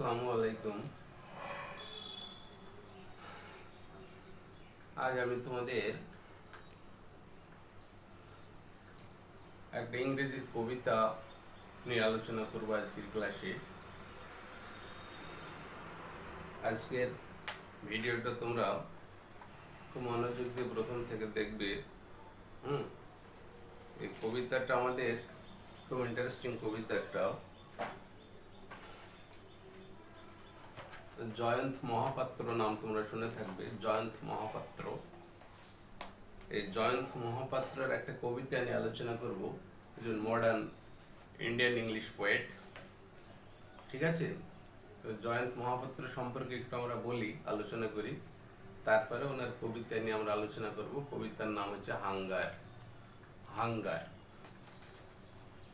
আসসালামু আলাইকুম। আজ আমি তোমাদের একটা ইংরেজি কবিতা নিয়ে আলোচনা করব আজকের ক্লাসে। আজকের ভিডিওটা তোমরা খুব মনোযোগ দিয়ে প্রথম থেকে দেখবে। এই কবিতাটা আমাদের খুব ইন্টারেস্টিং কবিতা একটা। জয়ন্ত মহাপাত্র নাম তোমরা শুনে থাকবে, জয়ন্ত মহাপাত্র। এই জয়ন্ত মহাপাত্রের একটা কবিতা নিয়ে আলোচনা করব, একজন মডার্ন ইন্ডিয়ান ইংলিশ পোয়েট। ঠিক আছে, তো জয়ন্ত মহাপাত্র সম্পর্কে একটু আমরা বলি, আলোচনা করি, তারপরে ওনার কবিতা নিয়ে আমরা আলোচনা করব। কবিতার নাম হচ্ছে হাঙ্গার। হাঙ্গার।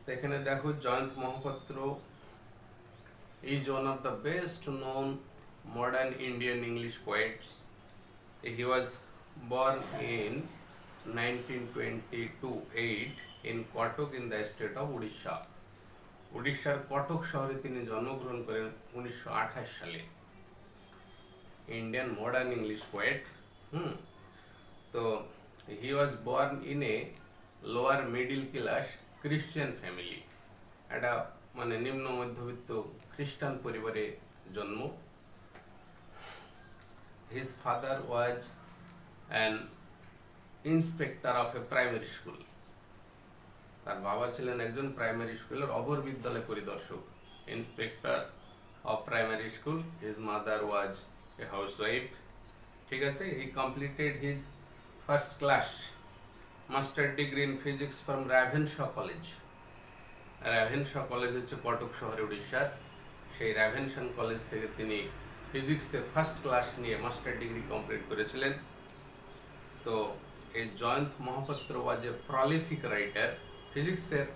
তো এখানে দেখো, Jayanta Mahapatra is one of the best known modern Indian English poets. He was born in 1922 in Kotak in the state of Odisha. উড়িষ্যার কটক শহরে তিনি জন্মগ্রহণ করেন 1928 সালে। Indian modern English poet. তো he was born in a lower middle class Christian family. একটা মানে নিম্ন মধ্যবিত্ত খ্রিস্টান পরিবারে জন্ম। His father was an inspector of a primary school. তার বাবা ছিলেন একজন প্রাইমারি স্কুলের অবর বিদ্যালয় পরিদর্শক, inspector of primary school. His mother was a housewife. ঠিক আছে, he completed his first class master degree in physics from Ravenshaw college. Ravenshaw college হচ্ছে কটক শহরে উড়িষ্যার। সেই রাভেনশা কলেজ থেকে তিনি ফিজিক্সে ফার্স্ট ক্লাস নিয়ে মাস্টার ডিগ্রি কমপ্লিট করেছিলেন। তো এই জয়ন্ত মহাপাত্র ওয়াজ এ প্রলিফিক রাইটার। ফিজিক্সের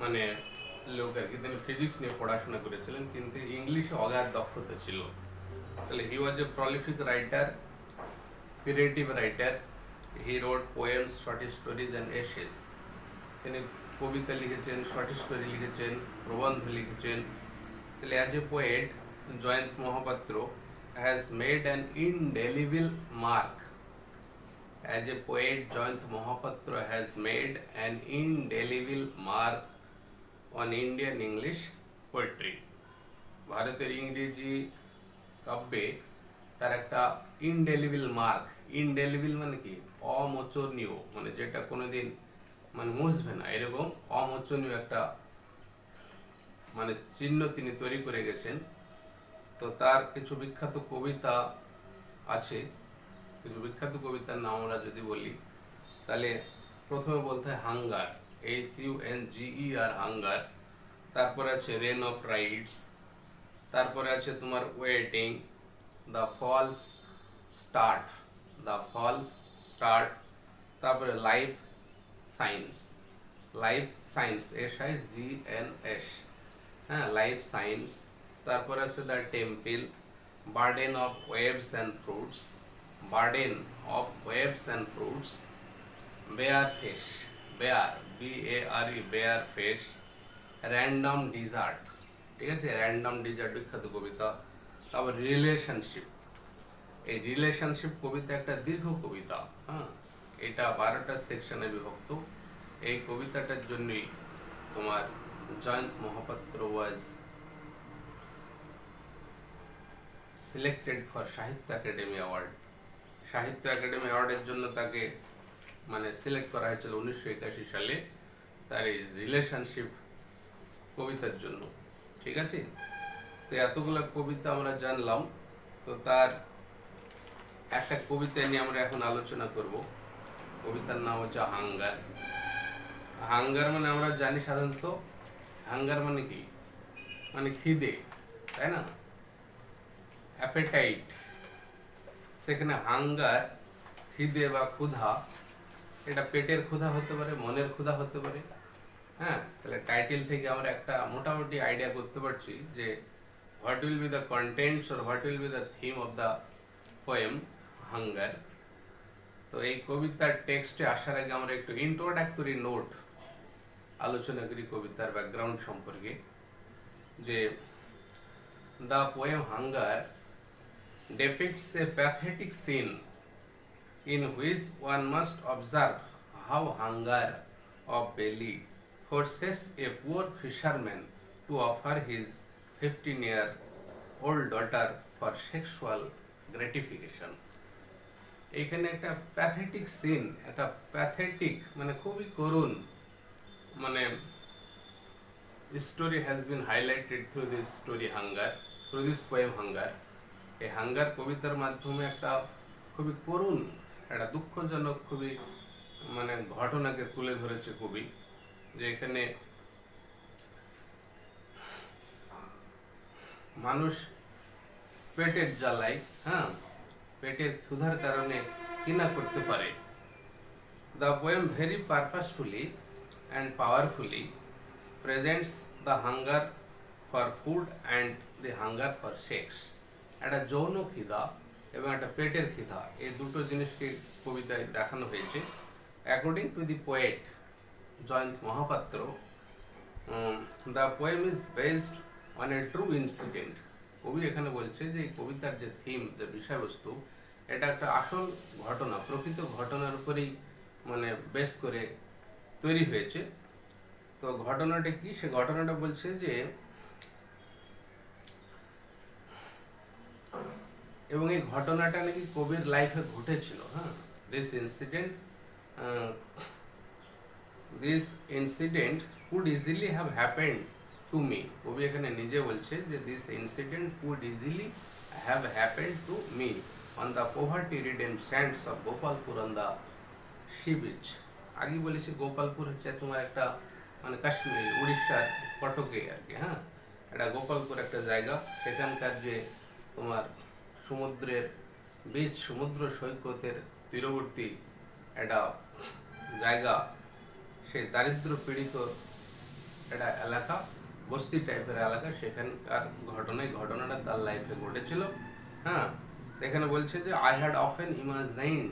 মানে লোক আর কি, তিনি ফিজিক্স নিয়ে পড়াশোনা করেছিলেন, কিন্তু ইংলিশে অগাধ দক্ষতা ছিল। তাহলে he was a prolific writer, creative writer. He wrote poems, short stories and essays. তিনি কবিতা লিখেছেন, শর্ট স্টোরি লিখেছেন, প্রবন্ধ লিখেছেন। তাহলে as a poet, Jayanta Mahapatra has made an indelible mark. As a poet, Jayant Mohapatra has made an indelible mark on Indian English poetry. ভারতের ইংরেজি কাব্যে তার একটা ইনডেলিবল মার্ক। ইনডেলিবল মানে কি? অমোচনীয়, মানে যেটা কোনোদিন মানে মুছবে না, এরকম অমোচনীয় একটা মানে চিহ্ন তিনি তৈরি করে গেছেন। তো তার কিছু বিখ্যাত কবিতা আছে। কিছু বিখ্যাত কবিতার নাম আমরা যদি বলি, তাহলে প্রথমে বলতে হয় হাঙ্গার, HUNGER, হাঙ্গার। তারপরে আছে রেন অফ রাইটস। তারপরে আছে তোমার waiting, the false start, the false start. তারপরে life science, life science, SIGNS, হ্যাঁ, লাইফ সায়েন্স। তারপরে আছে the temple, burden of waves and fruits, burden of waves and fruits. Bare face, bare, BARE, bare face. Random desert, ঠিক আছে, random dessert বিখ্যাত কবিতা। তারপর relationship. এই relationship কবিতা একটা দীর্ঘ কবিতা, হ্যাঁ, এটা 12টা সেকশনে বিভক্ত। এই কবিতাটার জন্যই তোমার Jayanta Mahapatra was selected for Sahitya Akademi award. Sahitya Akademi অ্যাওয়ার্ডের জন্য তাকে মানে সিলেক্ট করা হয়েছিল 1981 সালে, তার এই রিলেশনশিপ কবিতার জন্য। ঠিক আছে, তো এতগুলো কবিতা আমরা জানলাম। তো তার একটা কবিতা নিয়ে আমরা এখন আলোচনা করব। কবিতার নাম হচ্ছে হাঙ্গার। হাঙ্গার মানে আমরা জানি সাধারণত, হাঙ্গার মানে কি? মানে খিদে, তাই না? অ্যাপেটাইট। সেখানে হাঙ্গার, খিদে বা ক্ষুধা, এটা পেটের ক্ষুধা হতে পারে, মনের ক্ষুধা হতে পারে। হ্যাঁ, তাহলে টাইটেল থেকে আমরা একটা মোটামুটি আইডিয়া করতে পারছি যে what will be the contents or what will be the theme of the poem hunger. তো এই কবিতার টেক্সটে আসার আগে আমরা একটু ইন্ট্রোডাক্টরি নোট আলোচনা করি কবিতার ব্যাকগ্রাউন্ড সম্পর্কে। যে The poem Hunger depicts a pathetic scene in which one must observe how hunger of belly forces a poor fisherman to offer his 15-year-old daughter for sexual gratification. এখানে একটা pathetic scene, একটা pathetic মানে খুবই করুণ মানে story has been highlighted through this story Hunger, through this poem Hunger. এই hunger কবিতার মাধ্যমে একটা খুবই করুণ, একটা দুঃখজনক খুবই মানে ঘটনাকে তুলে ধরেছে কবি, যে এখানে মানুষ পেটের জ্বালায়, হ্যাঁ, পেটের ক্ষুধার কারণে কি না করতে পারে। The poem very purposefully and powerfully presents the hunger for food and the hunger for sex. একটা যৌন খিদা এবং একটা পেটের খিদা, এই দুটো জিনিসকে কবিতায় দেখানো হয়েছে। According to the poet Jayanta Mahapatra, the poem is based on a true incident. কবি এখানে বলছে যে এই কবিতার যে থিম, যে বিষয়বস্তু, এটা একটা আসল ঘটনা, প্রকৃত ঘটনার উপরেই মানে বেস করে তৈরি হয়েছে। তো ঘটনাটা কি, সে ঘটনাটা বলছে যে, এবং এই ঘটনাটা নাকি কবির লাইফে ঘটেছিল। হ্যাঁ, this incident could easily have happened to me. কবি এখানে নিজে বলছে যে this incident could easily have happened to me on the poverty ridden sands of Gopalpur on the sea beach. আগে বলেছি গোপালপুর হচ্ছে তোমার একটা মানে কাশ্মীর, উড়িষ্যার কটকে আর কি। হ্যাঁ, এটা গোপালপুর একটা জায়গা, সেখানকার যে তোমার সমুদ্রের বীচ, সমুদ্র সৈকতের তীরবর্তী একটা জায়গা, সেই দারিদ্র পীড়িত একটা এলাকা, বস্তি টাইপের এলাকা, সেখানকার ঘটনাটা তার লাইফে ঘটেছিল। হ্যাঁ, এখানে বলছে যে I had often imagined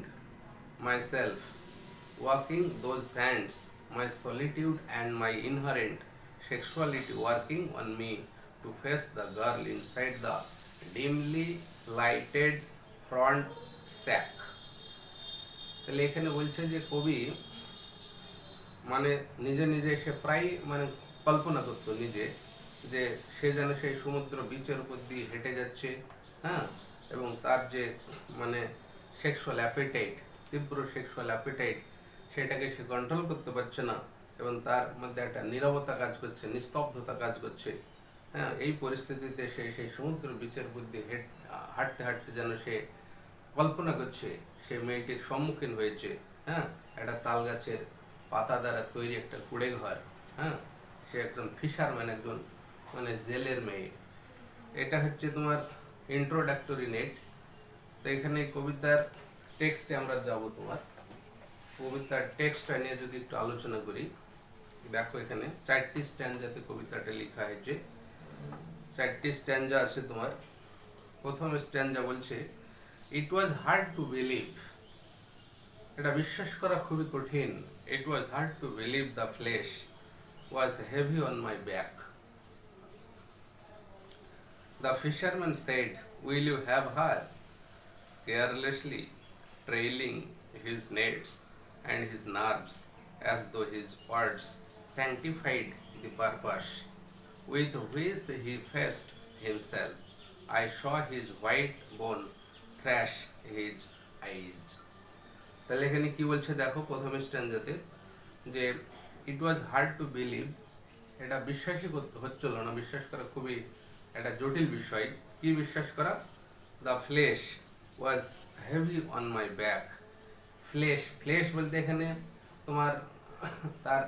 myself walking those sands, my solitude and my inherent sexuality working on me to face the girl inside the dimly lighted front sack. তাহলে এখানে বলছে যে কবি মানে নিজে নিজে সে প্রায় মানে কল্পনা করতো নিজে যে সে যেন সেই সমুদ্র বিচের উপর দিয়ে হেঁটে যাচ্ছে। হ্যাঁ, এবং তার যে মানে সেক্সুয়াল অ্যাপিটাইট, তীব্র সেক্সুয়াল অ্যাপিটাইট, সেটাকে সে কন্ট্রোল করতে পারছে না, এবং তার মধ্যে একটা নীরবতা কাজ করছে, নিস্তব্ধতা কাজ করছে। হ্যাঁ, এই পরিস্থিতিতে সে সেই সমুদ্র বিচের বুদ্ধি হাঁটতে হাঁটতে যেন সে কল্পনা করছে সে মেয়েটির সম্মুখীন হয়েছে। হ্যাঁ, একটা তাল গাছের পাতা দ্বারা তৈরি একটা কুড়ে ঘর। হ্যাঁ, সে একজন ফিশারম্যান, একজন মানে জেলের মেয়ে। এটা হচ্ছে তোমার ইন্ট্রোডাক্টরি নেট। তো এখানে কবিতার টেক্সটে আমরা যাব, তোমার কবিতার টেক্সটটা নিয়ে যদি একটু আলোচনা করি, দেখো এখানে 4টি স্ট্যান্জাতে কবিতাটা লেখা হয়েছে। 4টি স্ট্যান্জা আছে তোমার। প্রথম স্ট্যান্জা বলছে, it was hard to believe, এটা বিশ্বাস করা খুবই কঠিন। It was hard to believe the flesh was heavy on my back. The fisherman said, will you have her, carelessly trailing his nets and his nerves as though his words sanctified the purpose with which he faced himself. I saw his white bone thrash his eyes. তাহলে এখানে কি বলছে দেখো প্রথম স্ট্যান্জাতে, যে ইট was hard to believe, এটা বিশ্বাসই হচ্ছিল না, বিশ্বাস করা খুবই একটা জটিল বিষয়। কি বিশ্বাস করা? The flesh was heavy on my back. Flash বলতে এখানে তোমার তার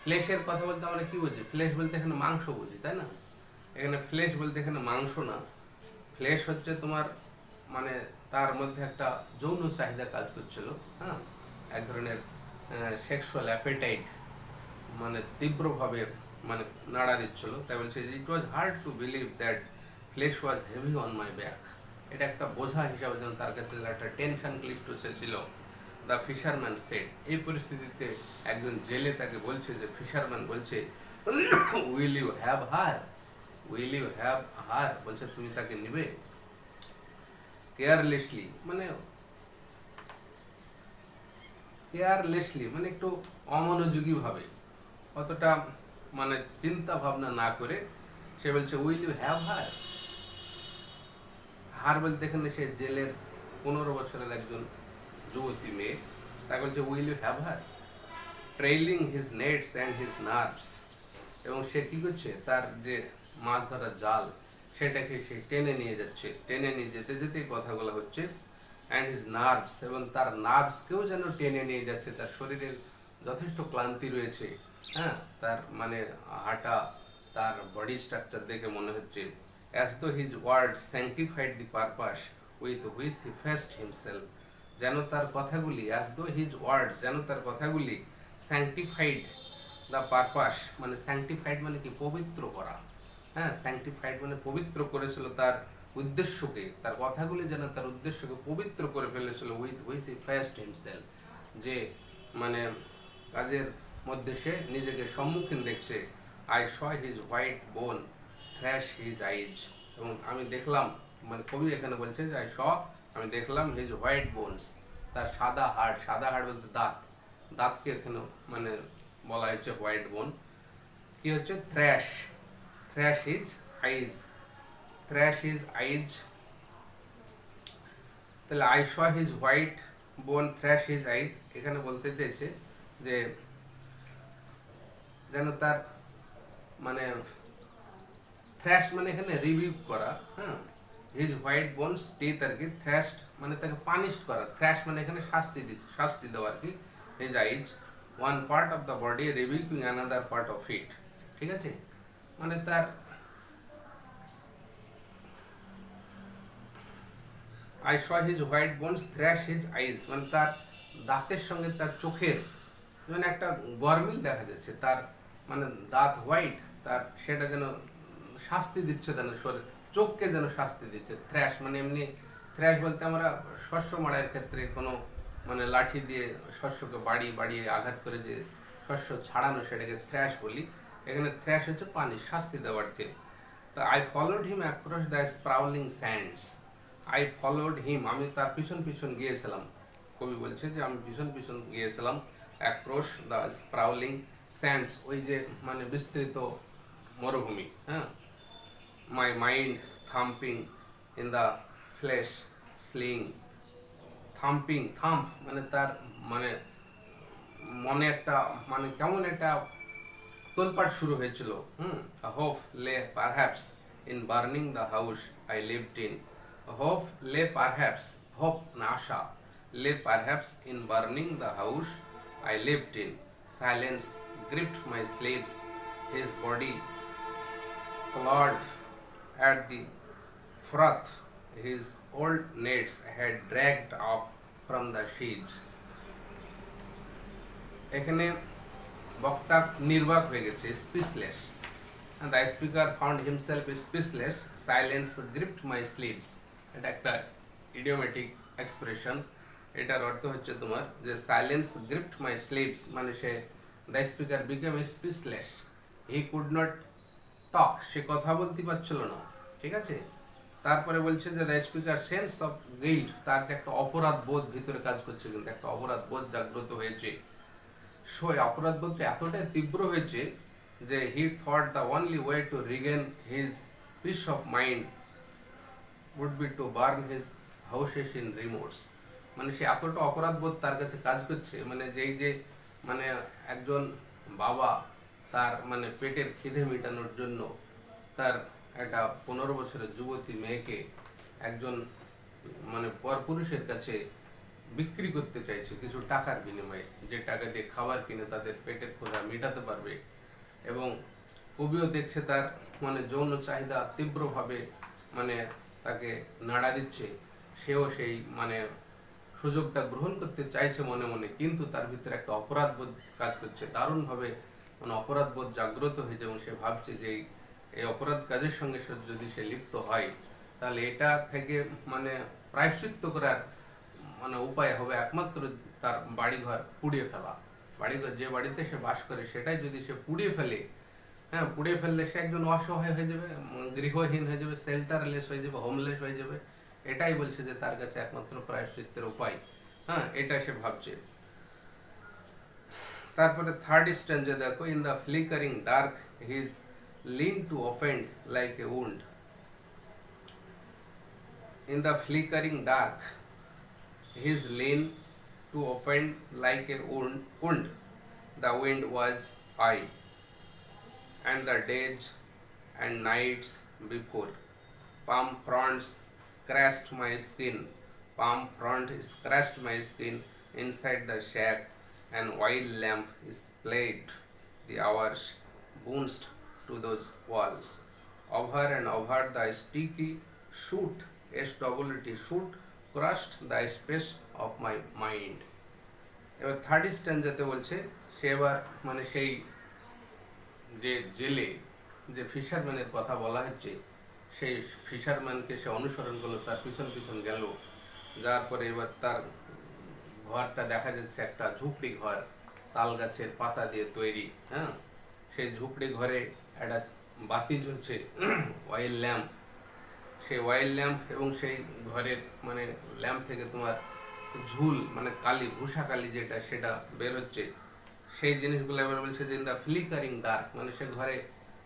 ফ্লেশের কথা বলতে আমরা কি বুঝি? ফ্লেশ বলতে এখানে মাংস বুঝি, তাই না? এখানে ফ্লেশ বলতে এখানে মাংস না, ফ্লেশ হচ্ছে তোমার মানে তার মধ্যে একটা যৌন চাহিদা কাজ করছিল। হ্যাঁ, এক ধরনের সেক্সুয়াল অ্যাপেটাইট মানে তীব্রভাবে মানে নাড়া দিচ্ছিল। তাই বলছে it was hard to believe that flesh was heavy on my back. এটা একটা বোঝা হিসাবে যেন তার কাছে একটা টেনশন ক্লিষ্ট ছিল। দ্য ফিশারম্যান সেড, এই পরিস্থিতিতে একজন জেলে তাকে বলছে, যে ফিশারম্যান বলছে, will you have her, will you have her, বলছে তুমি তাকে নিবে। কেয়ারলেসলি মানে একটু অমনোযোগী ভাবে, অতটা মানে চিন্তা ভাবনা না করে সে বলছে উইল ইউ হ্যাভ হার। হার বলতে এখানে সে জেলের 15 বছরের একজন যুবতী মেয়ে, তাকে বলছে will you have her, trailing his nets and his nerves. এবং সে কি করছে, তার যে মাছ ধরার জাল সেটাকে সে টেনে নিয়ে যাচ্ছে, টেনে নিয়ে যেতে যেতে কথাগুলো হচ্ছে, অ্যান্ড হিজ নার্ভস, এবং তার নার্ভসকেও যেন টেনে নিয়ে যাচ্ছে। তার শরীরের যথেষ্ট ক্লান্তি রয়েছে, হ্যাঁ, তার মানে হাঁটা, তার বডি স্ট্রাকচার দেখে মনে হচ্ছে as though his words sanctified the purpose with which he faced himself, যেন তার কথাগুলি as though his words, যেন তার কথাগুলি sanctified the purpose, মানে sanctified মানে কি, পবিত্র করা, হ্যাঁ, sanctified মানে পবিত্র করেছিল তার উদ্দেশ্যকে, তার কথাগুলি যেন তার উদ্দেশ্যকে পবিত্র করে ফেলেছিল, with which he faced himself, যে মানে কাজের মধ্যে সে নিজেকে সম্মুখীন দেখছে। I saw his white bone thrash his eyes, এবং আমি দেখলাম, মানে কবি এখানে বলছে যে I saw, আমি দেখলাম his white bones, তার সাদা হাড়, সাদা হাড় বলতে দাঁত, দাঁতকে এখানে মানে বলা হচ্ছে হোয়াইট বোন। কি হচ্ছে thrash, thrash his eyes, thrash his eyes, তাহলে আই শ হিজ হোয়াইট বোন থ্র্যাশ হিজ আইজ, এখানে বলতে চাইছে যে যেন তার মানে থ্র্যাশ মানে এখানে রিভিউ করা, হ্যাঁ, হিজ হোয়াইট বোনস টিথ আর কি, থ্র্যাশড মানে তাকে পানিশ করা, থ্র্যাশ মানে এখানে শাস্তি দেওয়া আর কি, his eyes one part of the body reviewing another part of it, ঠিক আছে, মানে তার I saw his white bones thrash his eyes, মানে তার দাঁতের সঙ্গে তার চোখের যেন একটা গরমিল দেখা যাচ্ছে, তার মানে দাঁত হোয়াইট, তার সেটা যেন শাস্তি দিচ্ছে, যেন শরীর চোখকে যেন শাস্তি দিচ্ছে। থ্র্যাশ মানে এমনি, থ্র্যাশ বলতে আমরা শস্য মাড়াইয়ের ক্ষেত্রে কোনো মানে লাঠি দিয়ে শস্যকে বাড়িয়ে আঘাত করে যে শস্য ছাড়ানো, সেটাকে থ্র্যাশ বলি। এখানে থ্র্যাশ হচ্ছে পানি, শাস্তি দেওয়ার থেকে। তা I followed him across the sprawling sands, I followed him, আমি তার পিছন পিছন গিয়েছিলাম, কবি বলছে যে আমি পিছন পিছন গিয়েছিলাম, অ্যাক্রস দ্য স্প্রাউলিং স্যান্ডস, ওই যে মানে বিস্তৃত মরুভূমি, হ্যাঁ, my mind thumping in the flash sling, thumping, thumb মানে তার মানে মনে একটা মানে কেমন একটা তোলপাট শুরু হয়েছিল, হোপ লে perhaps in burning the house I lived in, hope লে পারহ্যাপস, হোপ না আশা, লে perhaps in burning the house I lived in, silence gripped my sleeves, his body clawed at the froth his old nets had dragged off from the sheets. এখানে বক্তা নির্বাক হয়ে গেছে, speechless, the speaker found himself speechless, silence গ্রিপড my sleeves, এটা একটা idiomatic expression. এটার অর্থ হচ্ছে তোমার যে সাইলেন্স গ্রিপড মাই স্লিভস মানে সে, the speaker became speechless, he could not talk, সে কথা বলতে পারছিল না, ঠিক আছে। তারপরে বলছে যে the speaker sense of guilt, তার যে একটা অপরাধ বোধ ভিতরে কাজ করছে, কিন্তু একটা অপরাধ বোধ জাগ্রত হয়েছে, সো অপরাধ বোধটা এতটাই তীব্র হয়েছে যে he thought the only way to regain his piece of mind would be to burn his houses in remorse, মানে সে এতটা অপরাধ বোধ তার কাছে কাজ করছে, মানে যেই যে মানে একজন বাবা তার মানে পেটের খিদে মেটানোর জন্য তার একটা 15 বছরের যুবতী মেয়েকে একজন মানে পরপুরুষের কাছে বিক্রি করতে চাইছে কিছু টাকার বিনিময়ে, যে টাকা দিয়ে খাবার কিনে তাদের পেটের ক্ষুধা মেটাতে পারবে। এবং কবিও দেখছে তার মানে যৌন চাহিদা তীব্রভাবে মানে তাকে নাড়া দিচ্ছে, সেও সেই মানে সুযোগটা গ্রহণ করতে চাইছে মনে মনে, কিন্তু তার ভিতরে একটা অপরাধ বোধ কাজ করছে, দারুণভাবে মানে অপরাধ বোধ জাগ্রত হয়েছে, এবং সে ভাবছে যে এই অপরাধ কাজের সঙ্গে যদি সে লিপ্ত হয় তাহলে এটা থেকে মানে প্রায়শ্চিত্ত করার মানে উপায় হবে একমাত্র তার বাড়িঘর পুড়িয়ে ফেলা, বাড়িঘর যে বাড়িতে সে বাস করে সেটাই যদি সে পুড়িয়ে ফেলে হ্যাঁ, পুড়িয়ে ফেললে সে একজন অসহায় হয়ে যাবে, গৃহহীন হয়ে যাবে, শেল্টারলেস হয়ে যাবে, হোমলেস হয়ে যাবে। এটাই বলছে যে তার কাছে একমাত্র প্রায়শ্চিত্তের উপায়। হ্যাঁ, এটা সে ভাবছে। তারপরে থার্ড স্ট্যান্জে দেখো, in the flickering dark his lean to offend like a wound. In the flickering dark his lean to offend like a wound. The wind was I, and the days and nights before. Palm fronds scratched my skin. Palm front scratched my skin inside the shack, and while lamp is played. The hours bounced to those walls. Over and over the sticky shoot, SWT shoot, crushed the space of my mind. এবার third স্ট্যান্ডাতে বলছে, সে এবার মানে সেই যে জেলে যে ফিশারম্যানের কথা বলা হচ্ছে, সেই ফিশারম্যানকে সে অনুসরণ করলো, তার পিছন পিছন গেল। যার পরে এবার তার ঘরটা দেখা যাচ্ছে একটা ঝুপড়ি ঘর, তাল গাছের পাতা দিয়ে তৈরি। হ্যাঁ, সেই ঝুপড়ি ঘরে একটা বাতি জ্বলছে, অয়েল ল্যাম্প। সেই অয়েল ল্যাম্প এবং সেই ঘরের মানে ল্যাম্প থেকে তোমার ঝুল মানে কালি, ভূষা কালি যেটা, সেটা বের হচ্ছে। সেই জিনিসগুলো এবার বলছে যে ইন দ্য ফ্লিকারিং ডার্ক, মানে সে ঘরে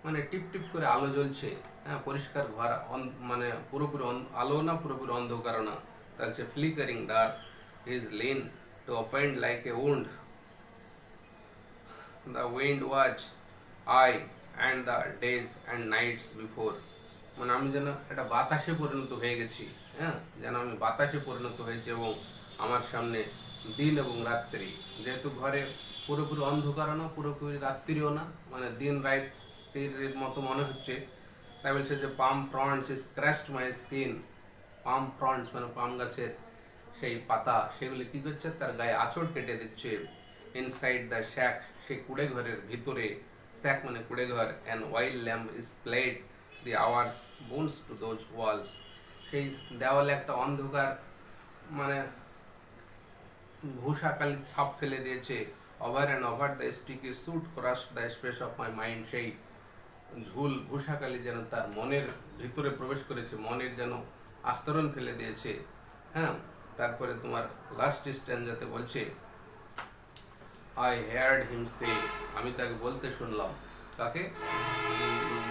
মানে টিপ টিপ করে আলো জ্বলছে। হ্যাঁ, পরিষ্কার ঘর, মানে পুরোপুরি আলো না, পুরোপুরি অন্ধকার না। তার হচ্ছে flickering dark his lean to offend like a wound. The wind was I and the days and nights before. মানে আমি যেন একটা বাতাসে পরিণত হয়ে গেছি। হ্যাঁ, যেন আমি বাতাসে পরিণত হয়েছি, এবং আমার সামনে দিন এবং রাত্রি, যেহেতু ঘরে পুরোপুরি অন্ধকারও না, পুরোপুরি রাত্রিও না, মানে দিন রাত্রির মতো মনে হচ্ছে। তাই বলছে যে palm fronds scratched my skin. Palm fronds মানে পাম গাছের সেই পাতা, সেগুলি কি করছে, তার গায়ে আঁচড় কেটে দিচ্ছে। ইনসাইড দ্য শ্যাক, সেই কুড়ে ঘরের ভিতরে, শ্যাক মানে কুড়ে ঘর, and while lamp is played the hours bones to those walls. সেই দেওয়ালে একটা অন্ধকার মানে ভূষা কালির ছাপ ফেলে দিয়েছে। Over and over the sticky soot crust the space of my mind. সেই ঝুল ভূষাকালি যেন তার মনের ভিতরে প্রবেশ করেছে, মনের যেন আস্তরণ ফেলে দিয়েছে। হ্যাঁ, তারপরে তোমার লাস্ট স্ট্যান্ডাতে বলছে, আই হেয়ার্ড হিম সে, আমি তাকে বলতে শুনলাম। তাকে?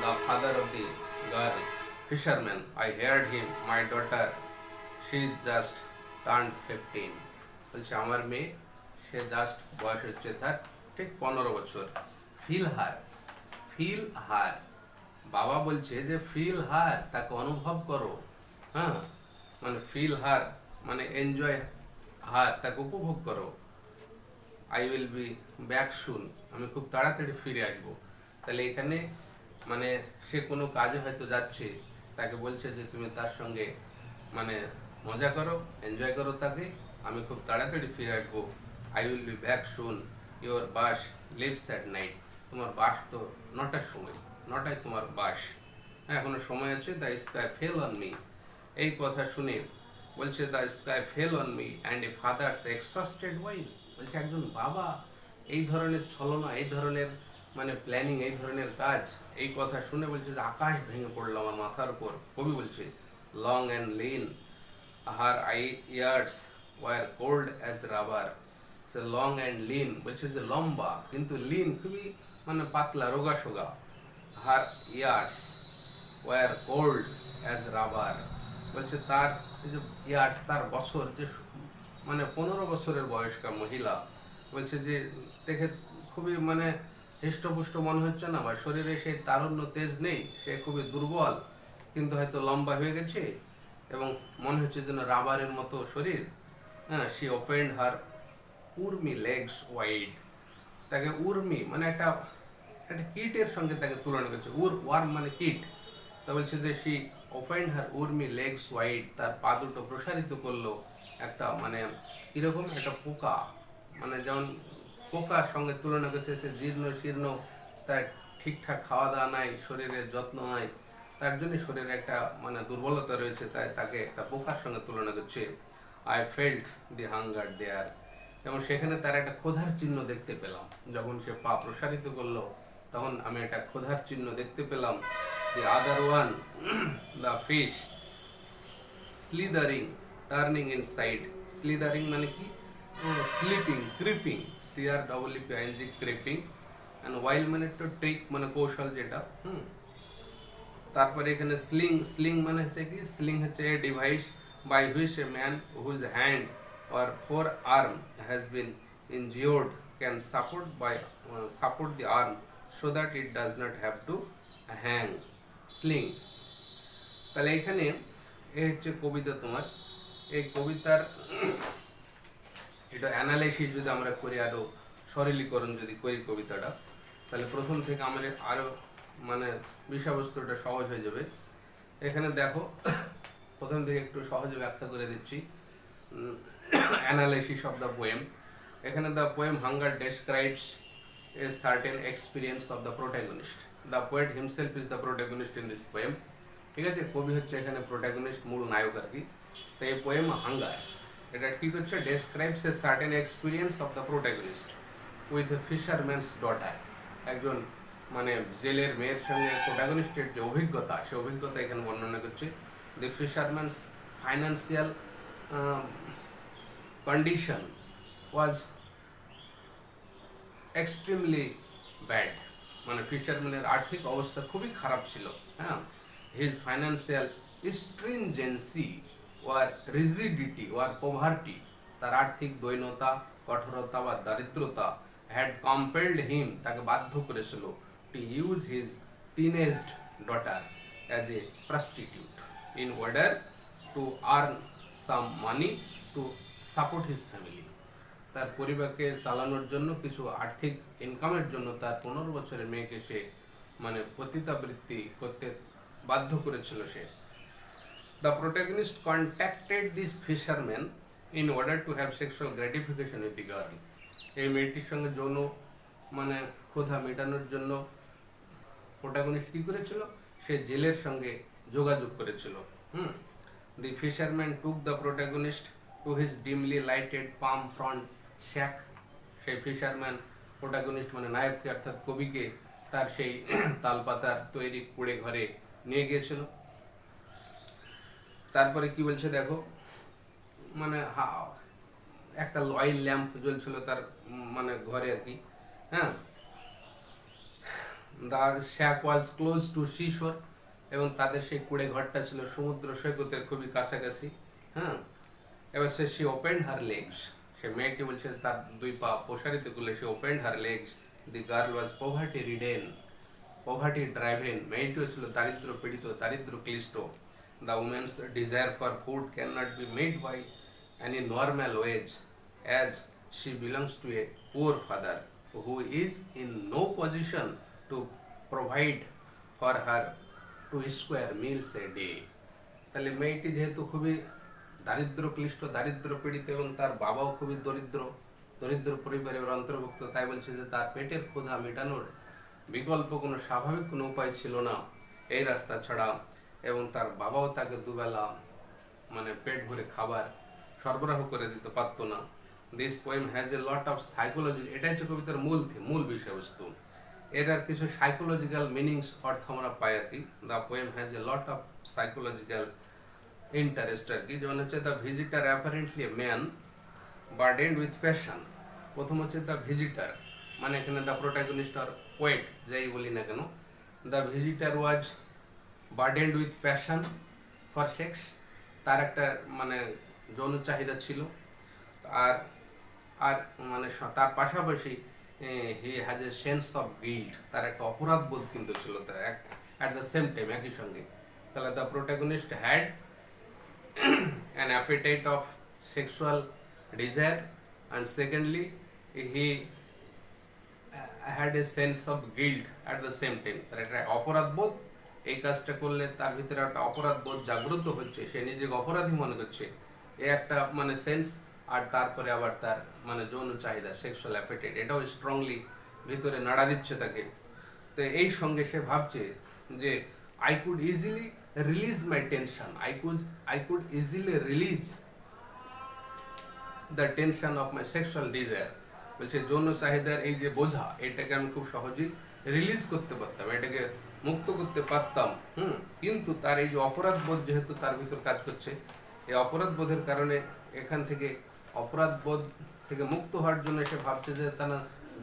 The father of the girl fisherman. I heard him, my daughter she just turn 15। বলছে আমার মেয়ে, সে জাস্ট বয়স হচ্ছে তার ঠিক 15 বছর। ফিল হার, ফিল হার, বাবা বলছে যে ফিল হার, তাকে অনুভব করো। হ্যাঁ, মানে ফিল হার মানে এনজয় হার, তাকে উপভোগ করো। আই উইল বি ব্যাক সুন, আমি খুব তাড়াতাড়ি ফিরে আসবো। তাহলে এখানে মানে সে কোনো কাজে হয়তো যাচ্ছে, তাকে বলছে যে তুমি তার সঙ্গে মানে মজা করো, এনজয় করো তাকে, আমি খুব তাড়াতাড়ি ফিরে আসবো। I will be back soon, your bus leaves at night. তোমার বাস তো 9টার সময়, 9টায় তোমার বাস। হ্যাঁ, এখনো সময় আছে। The sky fail on me, এই কথা শুনে বলছে the sky fail on me and a father's exhausted wife. বলছে একজন বাবা এই ধরনের ছলনা, এই ধরনের মানে প্ল্যানিং, এই ধরনের কাজ, এই কথা শুনে বলছে যে আকাশ ভেঙে পড়লো আমার মাথার উপর। কবি বলছে long and lean her years were cold as rubber. সে লং অ্যান্ড লিন বলছে যে লম্বা কিন্তু লিন, খুবই মানে পাতলা, রোগা সোগা। Her years were cold as rubber, বলছে তার এই যে ইয়ার্স, তার বছর, যে মানে 15 বছরের বয়স্কা মহিলা, বলছে যে দেখে খুবই মানে হৃষ্টপুষ্ট মনে হচ্ছে না, বা শরীরে সেই তারুণ্য তেজ নেই, সে খুবই দুর্বল, কিন্তু হয়তো লম্বা হয়ে গেছে এবং মনে হচ্ছে যেন রাবারের মতো শরীর। হ্যাঁ, she opened her Urmi legs wide, তাকে উর্মি মানে একটা একটা কীটের সঙ্গে তাকে তুলনা করছে। ওয়ার্ম মানে কীট। তা বলছে যে she opened her Urmi legs wide, তার পা দুটো প্রসারিত করলো একটা মানে কিরকম একটা পোকা, মানে যেমন পোকার সঙ্গে তুলনা করছে। সে জীর্ণ শীর্ণ, তার ঠিকঠাক খাওয়া দাওয়া নাই, শরীরের যত্ন নাই, তার জন্য শরীরে একটা মানে দুর্বলতা রয়েছে, তাই তাকে একটা পোকার সঙ্গে তুলনা করছে। আই ফেল্ট দি হাঙ্গার দেয়ার, এবং সেখানে তার একটা ক্ষুধার চিহ্ন দেখতে পেলাম। যখন সে পা প্রসারিত করলো, তখন আমি একটা ক্ষুধার চিহ্ন দেখতে পেলাম। The other one the fish slithering turning inside, slithering মানে কি slipping creeping, CREEPING creeping, and while মানে তো ট্রিক মানে কৌশল যেটা। তারপরে এখানে স্লিং, স্লিং মানে হচ্ছে কি, স্লিং হচ্ছে a device by which a man whose hand or forearm has been injured can support the arm so that it does not have to hang. Sling. তাহলে এখানে এই হচ্ছে কবিতা তোমার। এই কবিতার এটা অ্যানালাইসিস যদি আমরা করি, আরো সরলীকরণ যদি করি কবিতাটা, তাহলে প্রথম থেকে আমাদের আরো মানে বিষয়বস্তুটা সহজ হয়ে যাবে। এখানে দেখো প্রথম থেকে একটু সহজে ব্যাখ্যা করে দিচ্ছি। Analysis of the poem. এখানে the poem Hunger describes a certain experience of the protagonist. The poet himself is the protagonist in this poem. ঠিক আছে, কবি হচ্ছে এখানে প্রোটাগনিস্ট, মূল নায়ক আর কি। তো এই পোয়েম হাঙ্গার এটা কি হচ্ছে, describes a certain experience of the protagonist with a fisherman's daughter. একজন মানে জেলের মেয়ের সঙ্গে প্রোটাগনিস্টের যে অভিজ্ঞতা, সেই অভিজ্ঞতা এখানে বর্ণনা করছে। The fisherman's financial condition was extremely bad, মানে ফিশারম্যানের আর্থিক অবস্থা খুবই খারাপ ছিল। হ্যাঁ, his financial stringency or rigidity or poverty, তার আর্থিক দৈন্যতা, কঠোরতা বা দারিদ্রতা had compelled him, তাকে বাধ্য করেছিল to use his teenaged daughter as a prostitute in order to earn some money to support his family, তার পরিবারকে চালানোর জন্য কিছু আর্থিক ইনকামের জন্য তার 15 বছরের মেয়েকে সে মানে পতিতাবৃত্তি করতে বাধ্য করেছিল সে। The protagonist contacted this fisherman in order to have sexual gratification with the girl. এই মেয়েটির সঙ্গে যৌন মানে ক্ষুধা মেটানোর জন্য প্রোটাগনিস্ট কি করেছিল, সে জেলের সঙ্গে যোগাযোগ করেছিল। The fisherman took the protagonist to his dimly lighted palm front shack. সেই ফিশারম্যান প্রোটাগনিস্ট মানে নায়ককে অর্থাৎ কবিকে তার সেই তালপাতার তৈরি কুড়ে ঘরে নিয়ে গিয়েছিল। তারপরে কি বলছে দেখো, মানে একটা অয়েল ল্যাম্প জ্বলছিল তার মানে ঘরে আর কি। হ্যাঁ, the shack was close to sea shore, এবং তাদের সেই কুড়ে ঘরটা ছিল সমুদ্র সৈকতের খুবই কাছাকাছি। হ্যাঁ, এবার সে ওপেন্ড হার লেগস, সে মেয়েটি বলছে তার দুই পা প্রসারিত করলে, সে opened her legs. The girl was poverty ridden, poverty driven, মেয়েটিও ছিল দারিদ্র পীড়িত, দারিদ্র ক্লিষ্ট। The woman's desire for food can not be made by any normal ways, as she belongs to a poor father who is in no position to provide for her 2 square meals a day. তাহলে মেয়েটি যেহেতু খুবই দারিদ্র ক্লিষ্ট, দারিদ্র পীড়িত, এবং তার বাবাও খুবই দরিদ্র পরিবারের অন্তর্ভুক্ত, তাই বলছে যে তার পেটের ক্ষুধা মেটানোর বিকল্প কোনো স্বাভাবিক কোনো উপায় ছিল না এই রাস্তা ছাড়া, এবং তার বাবাও তাকে দুবেলা মানে পেট ভরে খাবার সরবরাহ করে দিতে পারত না। This poem has a lot of psychology, এটাই হচ্ছে কবিতার মূল বিষয়বস্তু। এর আর কিছু সাইকোলজিক্যাল মিনিংস অর্থ আমরা পাই আর কি। The poem has a lot of psychological interest আর কি। যেমন হচ্ছে the visitor apparently a man burdened with passion. প্রথম হচ্ছে দ্য ভিজিটার, মানে এখানে দ্য প্রোটাগনিস্ট আর পোয়েট যাই বলি না কেন, the visitor was burdened with passion for sex, তার একটা মানে যৌন চাহিদা ছিল। আর আর মানে তার পাশাপাশি he has a sense of guilt, তার একটা অপরাধ বোধ কিন্তু ছিল অ্যাট দ্য সেম টাইম, একই সঙ্গে। তাহলে the protagonist had an appetite of sexual desire, and secondly he had a sense of guilt at the same time, তার একটা অপরাধ বোধ, এই কাজটা করলে তার ভিতরে একটা অপরাধ বোধ জাগ্রত হচ্ছে, সে নিজেকে অপরাধী মনে করছে, এই একটা মানে সেন্স। আর তারপরে আবার তার মানে যৌন চাহিদা, সেক্সুয়াল অ্যাপেটাইট, এটাও স্ট্রংলি ভিতরে নাড়া দিচ্ছে তাকে। তো এই সঙ্গে সে ভাবছে যে I could easily release my tension, I could easily release the tension of my sexual desire, বলছে যৌন চাহিদার এই যে বোঝা, এটাকে আমি খুব সহজেই রিলিজ করতে পারতাম, এটাকে মুক্ত করতে পারতাম। কিন্তু তার এই যে অপরাধ বোধ যেহেতু তার ভিতর কাজ করছে, এই অপরাধ বোধের কারণে এখান থেকে অপরাধ বোধ থেকে মুক্ত হওয়ার জন্য সে ভাবছে যে তার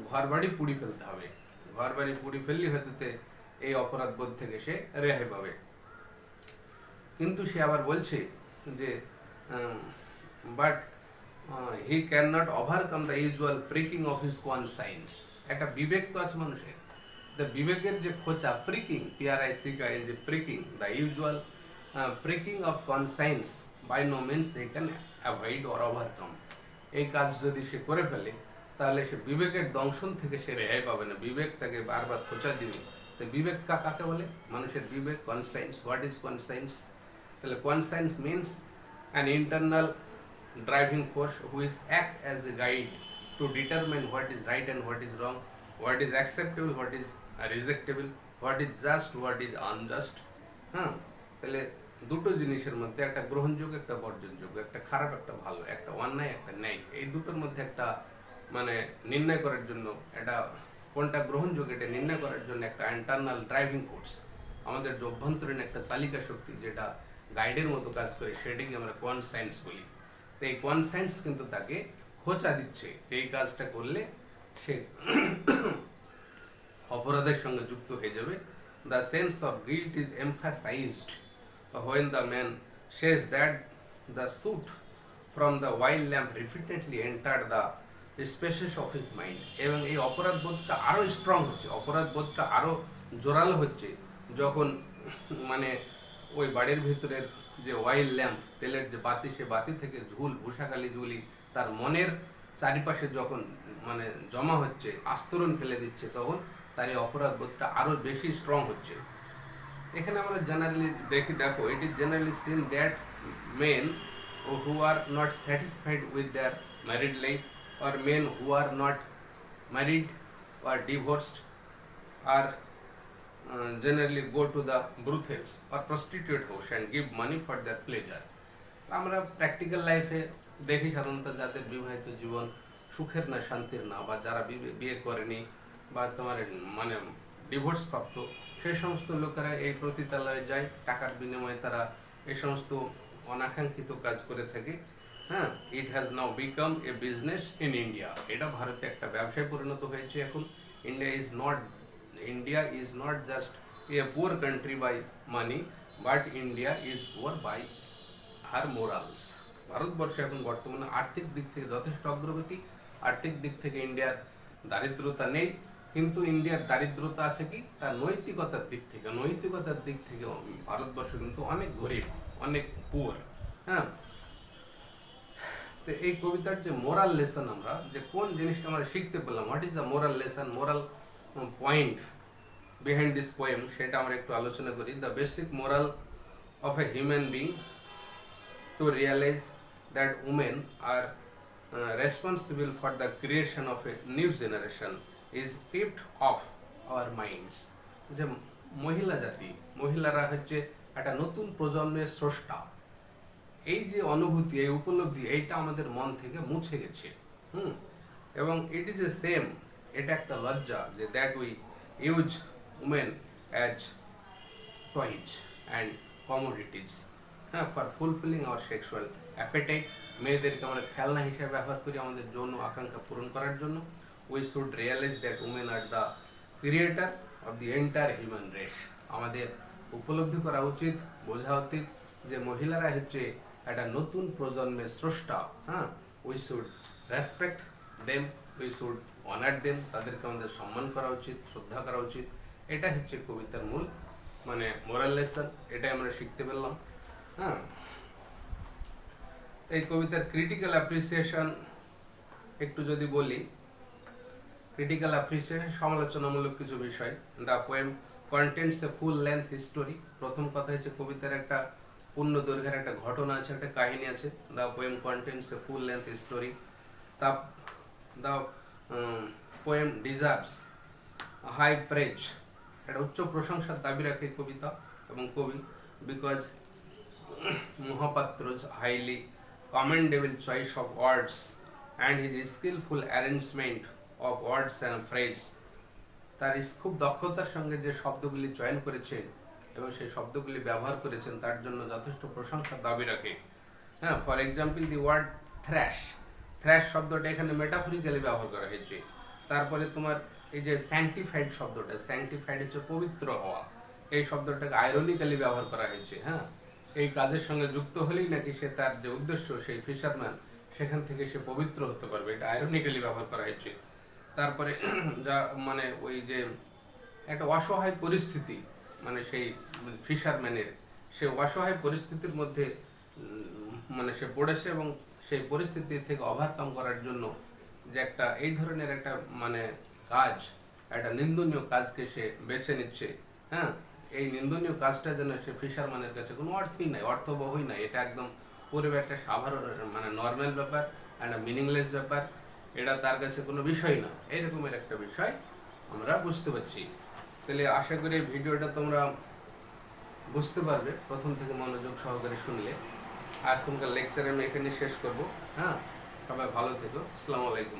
ঘর বাড়ি পুড়ি ফেলতে হবে, ঘর বাড়ি পুড়ি ফেললে হয়তো এই অপরাধ বোধ থেকে সে রেহাই পাবে। কিন্তু সে আবার বলছে যে but he can not overcome the usual pricking of his conscience. একটা বিবেক তো আছে মানুষের, দ্য বিবেকের যে খোঁচা, প্রিকিং, PRICKING, যে pricking, the usual pricking of conscience by no means he can avoid or overcome. এই কাজ যদি সে করে ফেলে তাহলে সে বিবেকের দংশন থেকে সে রেহাই পাবে না, বিবেক তাকে বারবার খোঁচা দিবে। তো বিবেক কাকে বলে? মানুষের বিবেক, কনসাইন্স। What is conscience? তাহলে conscience means an internal driving force who is act as a guide to determine what is right and what is wrong, what is acceptable, what is rejectable, what is just, what is unjust। তাহলে দুটো জিনিসের মধ্যে, একটা গ্রহণযোগ্য, একটা বর্জনযোগ্য, একটা খারাপ, একটা ভালো, একটা অন্যায়, একটা ন্যায়, এই দুটোর মধ্যে একটা মানে নির্ণয় করার জন্য, এটা কোনটা গ্রহণযোগ্য এটা নির্ণয় করার জন্য একটা ইন্টারনাল ড্রাইভিং ফোর্স, আমাদের যে অভ্যন্তরীণ একটা চালিকা শক্তি যেটা গাইডের মতো কাজ করে, সেটাকে আমরা কনসাইন্স বলি। তো এই কনসাইন্স কিন্তু তাকে খোঁচা দিচ্ছে যে এই কাজটা করলে সে অপরাধের সঙ্গে যুক্ত হয়ে যাবে। The sense of guilt is emphasised when the man says that the shoot from the wild lamp repeatedly entered the spaces of his mind। এবং এই অপরাধ বোধটা আরো স্ট্রং হচ্ছে, অপরাধ বোধটা আরো জোরালো হচ্ছে যখন মানে ওই বাড়ির ভিতরের যে ওয়াইল ল্যাম্প, তেলের যে বাতি, সে বাতি থেকে ঝুল, ভূষাকালি ঝুলি তার মনের চারিপাশে যখন মানে জমা হচ্ছে, আস্তরণ ফেলে দিচ্ছে, তখন তার এই অপরাধ বোধটা আরো বেশি স্ট্রং হচ্ছে। এখানে আমরা জেনারেলি দেখো it is generally seen that men who are not satisfied with their married life or men who are not married or divorced are generally go to the brothels or prostitute house and give money for their pleasure। আমরা practical লাইফে দেখি সাধারণত যাদের বিবাহিত জীবন সুখের না, শান্তির না, বা যারা বিয়ে করেনি বা তোমার মানে ডিভোর্স প্রাপ্ত, সেই সমস্ত লোকেরা এই পতিতালয়ে যায়, টাকার বিনিময়ে তারা এই সমস্ত অনাকাঙ্ক্ষিত কাজ করে থাকে। It has now become a business in India. এটা ভারতে একটা ব্যবসায় পরিণত হয়েছে এখন। India is not just a poor country by money, but India is poor by her morals. ভারতবর্ষ এখন বর্তমানে আর্থিক দিক থেকে যথেষ্ট অগ্রগতি, আর্থিক দিক থেকে ইন্ডিয়ার দারিদ্রতা নেই, কিন্তু ইন্ডিয়ার দারিদ্রতা আছে কি তার নৈতিকতার দিক থেকে। নৈতিকতার দিক থেকে ভারতবর্ষ কিন্তু অনেক গরিব, অনেক পুয়ার। তো এই কবিতার যে মোরাল লেসন, আমরা যে কোন জিনিসটা আমরা শিখতে পেলাম, what is the moral lesson, moral point behind this poem, সেটা আমরা একটু আলোচনা করি। The basic moral of a human being to realise that women are responsible for the creation of a new generation is kept of our minds. যে মহিলা জাতি, মহিলারা হচ্ছে একটা নতুন প্রজন্মের স্রষ্টা, এই যে অনুভূতি, এই উপলব্ধি, এইটা আমাদের মন থেকে মুছে গেছে। এবং ইট ইজ এ সেম, এটা একটা লজ্জা যে that we use women as toys and commodities for fulfilling our sexual appetite. মেয়েদেরকে আমরা খেলনা হিসেবে ব্যবহার করি আমাদের যৌন আকাঙ্ক্ষা পূরণ করার জন্য। We should realise that women are the creator of the entire human race. আমাদের উপলব্ধি করা উচিত, বোঝা উচিত যে মহিলারা হচ্ছে একটা নতুন প্রজন্মের স্রষ্টা। We should respect them, we should honour them, তাদেরকে আমাদের সম্মান করা উচিত, শ্রদ্ধা করা উচিত। এটা হচ্ছে কবিতার মূল মানে মোরাল লেসন, এটাই আমরা শিখতে পেলাম। এই কবিতার ক্রিটিক্যাল অ্যাপ্রিসিয়েশন একটু যদি বলি, ক্রিটিক্যাল অ্যাপ্রিসিয়েশন সমালোচনামূলক কিছু বিষয়। The poem contents a full length history. প্রথম কথা হচ্ছে কবিতার একটা পূর্ণ দৈর্ঘ্যের একটা ঘটনা আছে, একটা কাহিনী আছে। The poem contents a full length history. The poem deserves high praise. একটা উচ্চ প্রশংসার দাবি রাখে কবিতা এবং কবি, because Mahapatra's highly commendable choice of words and his skillful arrangement of words and phrase তার খুব দক্ষতার সঙ্গে যে শব্দগুলি চয়ন করেছেন এবং সেই শব্দগুলি ব্যবহার করেছেন তার জন্য যথেষ্ট প্রশংসার দাবি রাখে। হ্যাঁ, for example the word thrash, thrash শব্দটা এখানে মেটাফরিক্যালি ব্যবহার করা হয়েছে। তারপরে তোমার এই যে স্যাংটিফাইড শব্দটা, স্যাংটিফাইড হচ্ছে পবিত্র হওয়া, এই শব্দটাকে আইরনিক্যালি ব্যবহার করা হয়েছে। হ্যাঁ, এই কাজের সঙ্গে যুক্ত হলেই নাকি সে তার যে উদ্দেশ্য সেই ফিশারম্যান সেখান থেকে সে পবিত্র হতে পারবে, এটা আইরনিক্যালি ব্যবহার করা হয়েছে। তারপরে যা মানে ওই যে একটা অসহায় পরিস্থিতি, মানে সেই ফিশারম্যানের সে অসহায় পরিস্থিতির মধ্যে মানে সে পড়েছে এবং সেই পরিস্থিতি থেকে ওভারকাম করার জন্য যে একটা এই ধরনের একটা মানে কাজ, একটা নিন্দনীয় কাজকে সে বেছে নিচ্ছে। হ্যাঁ, এই নিন্দনীয় কাজটা যেন সে ফিশারম্যানের কাছে কোনো অর্থই নাই, অর্থবহই নাই, এটা একদম পুরো একটা সাধারণ মানে নর্মাল ব্যাপার, একটা মিনিংলেস ব্যাপার, এটা তার কাছে কোনো বিষয় না, এরকমের একটা বিষয় আমরা বুঝতে পারছি। তাহলে আশা করি ভিডিওটা তোমরা বুঝতে পারবে প্রথম থেকে মনোযোগ সহকারে শুনলে। এখনকার লেকচার আমি এখানে শেষ করব। হ্যাঁ, সবাই ভালো থেকো। আসসালামু আলাইকুম।